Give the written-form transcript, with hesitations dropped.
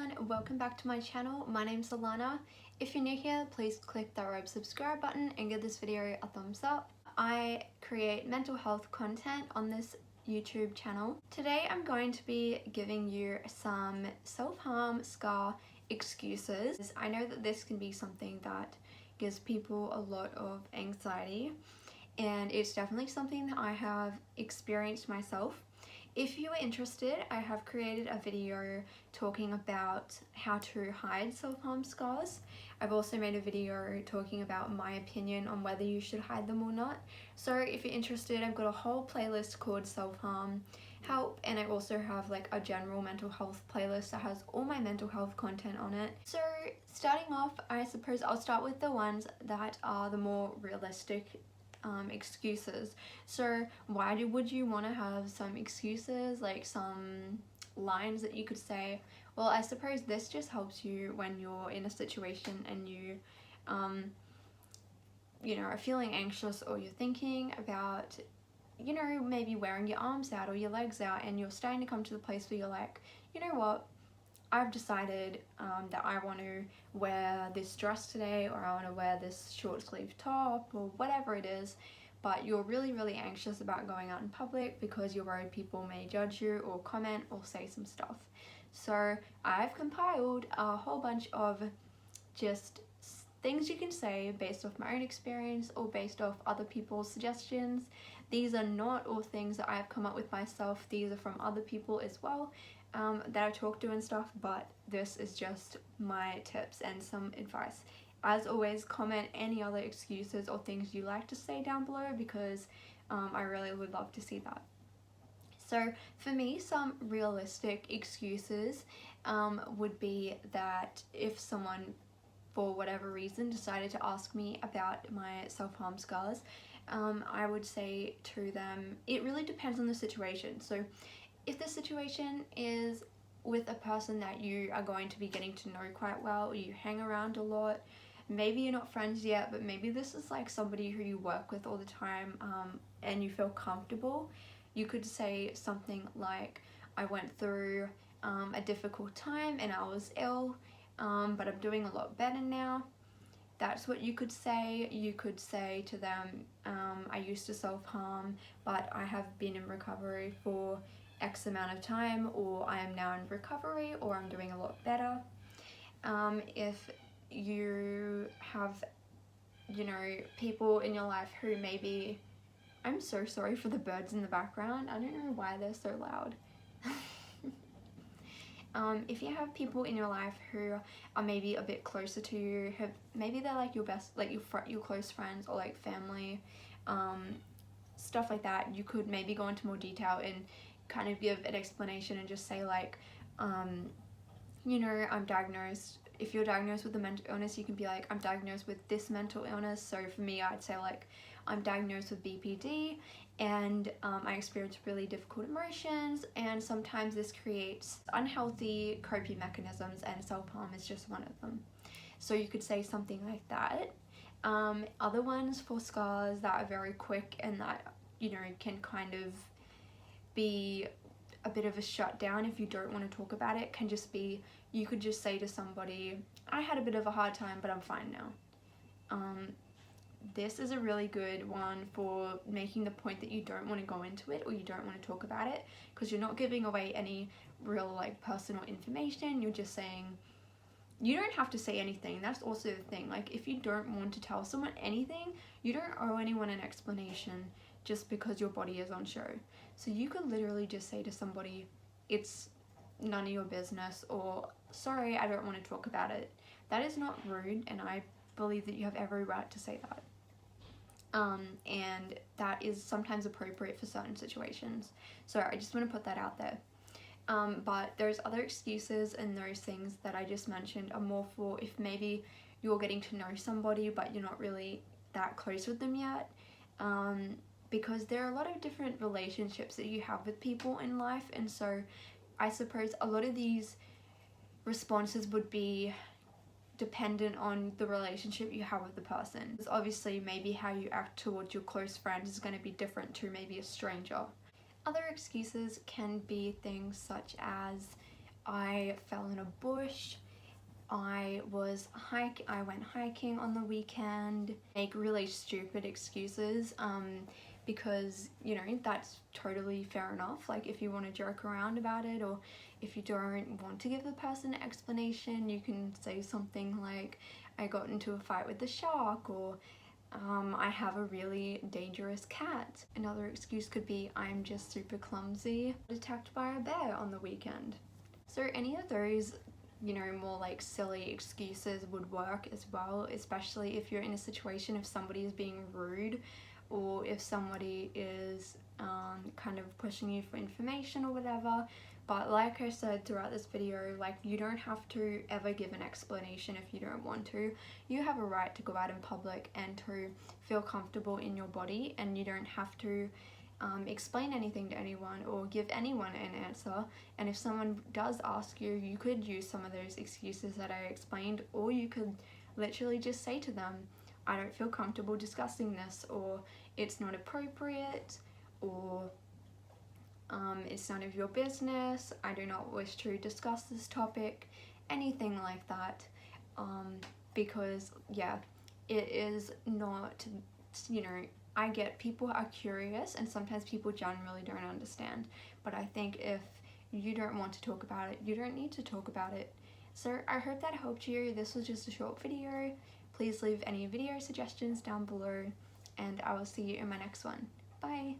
everyone, welcome back to my channel. My name's Alana. If you're new here, please click that red subscribe button and give this video a thumbs up. I create mental health content on this YouTube channel. Today I'm going to be giving you some self-harm scar excuses. I know that this can be something that gives people a lot of anxiety, and it's definitely something that I have experienced myself. If you are interested, I have created a video talking about how to hide self-harm scars. I've also made a video talking about my opinion on whether you should hide them or not. So if you're interested, I've got a whole playlist called Self-Harm Help, and I also have like a general mental health playlist that has all my mental health content on it. So starting off, I suppose I'll start with the ones that are the more realistic excuses. So why would you want to have some excuses, like some lines that you could say? Well, I suppose this just helps you when you're in a situation and you are feeling anxious, or you're thinking about maybe wearing your arms out or your legs out, and you're starting to come to the place where you're like, you know what, I've decided that I want to wear this dress today, or I want to wear this short sleeve top, or whatever it is, but you're really anxious about going out in public because you're worried people may judge you or comment or say some stuff. So I've compiled a whole bunch of just things you can say based off my own experience or based off other people's suggestions. These are not all things that I've come up with myself. These are from other people as well, that I talk to and stuff, but this is just my tips and some advice. As always, comment any other excuses or things you like to say down below, because I really would love to see that. So for me, some realistic excuses would be that if someone for whatever reason decided to ask me about my self-harm scars, I would say to them, it really depends on the situation. So if the situation is with a person that you are going to be getting to know quite well, you hang around a lot, maybe you're not friends yet, but maybe this is like somebody who you work with all the time, and you feel comfortable, you could say something like, I went through a difficult time and I was ill, but I'm doing a lot better now. That's what you could say. You could say to them, I used to self-harm, but I have been in recovery for X amount of time, or I am now in recovery, or I'm doing a lot better. If you have, people in your life who maybe, I'm so sorry for the birds in the background. I don't know why they're so loud. If you have people in your life who are maybe a bit closer to you, maybe they're like your best, like your close friends, or like family, stuff like that, you could maybe go into more detail and kind of give an explanation and just say like, I'm diagnosed. If you're diagnosed with a mental illness, you can be like, I'm diagnosed with this mental illness. So for me, I'd say like, I'm diagnosed with BPD, and I experience really difficult emotions, and sometimes this creates unhealthy coping mechanisms, and self-harm is just one of them. So you could say something like that. Other ones for scars that are very quick and that can kind of be a bit of a shutdown if you don't want to talk about it, can just be, you could just say to somebody, I had a bit of a hard time, but I'm fine now. This is a really good one for making the point that you don't want to go into it, or you don't want to talk about it, because you're not giving away any real like personal information. You're just saying, you don't have to say anything. That's also the thing, like if you don't want to tell someone anything, you don't owe anyone an explanation just because your body is on show. So you could literally just say to somebody, it's none of your business, or sorry, I don't want to talk about it. That is not rude, and I believe that you have every right to say that. And that is sometimes appropriate for certain situations. So I just want to put that out there. But there's other excuses, and those things that I just mentioned are more for if maybe you're getting to know somebody but you're not really that close with them yet. Because there are a lot of different relationships that you have with people in life, and so I suppose a lot of these responses would be dependent on the relationship you have with the person. Because obviously maybe how you act towards your close friends is going to be different to maybe a stranger. Other excuses can be things such as I fell in a bush, I went hiking on the weekend. Make really stupid excuses because, you know, that's totally fair enough. Like, if you want to joke around about it, or if you don't want to give the person an explanation, you can say something like, I got into a fight with the shark, or I have a really dangerous cat. Another excuse could be, I'm just super clumsy. Attacked by a bear on the weekend. So any of those, you know, more like silly excuses would work as well, especially if you're in a situation if somebody is being rude, or if somebody is kind of pushing you for information or whatever. But like I said throughout this video, like, you don't have to ever give an explanation if you don't want to. You have a right to go out in public and to feel comfortable in your body, and you don't have to explain anything to anyone or give anyone an answer. And if someone does ask you, you could use some of those excuses that I explained, or you could literally just say to them, I don't feel comfortable discussing this, or it's not appropriate, or it's none of your business, I do not wish to discuss this topic, anything like that. Because yeah, it is not, you know, I get people are curious and sometimes people generally don't understand, but I think if you don't want to talk about it, you don't need to talk about it. So I hope that helped you. This was just a short video. Please leave any video suggestions down below, and I will see you in my next one. Bye!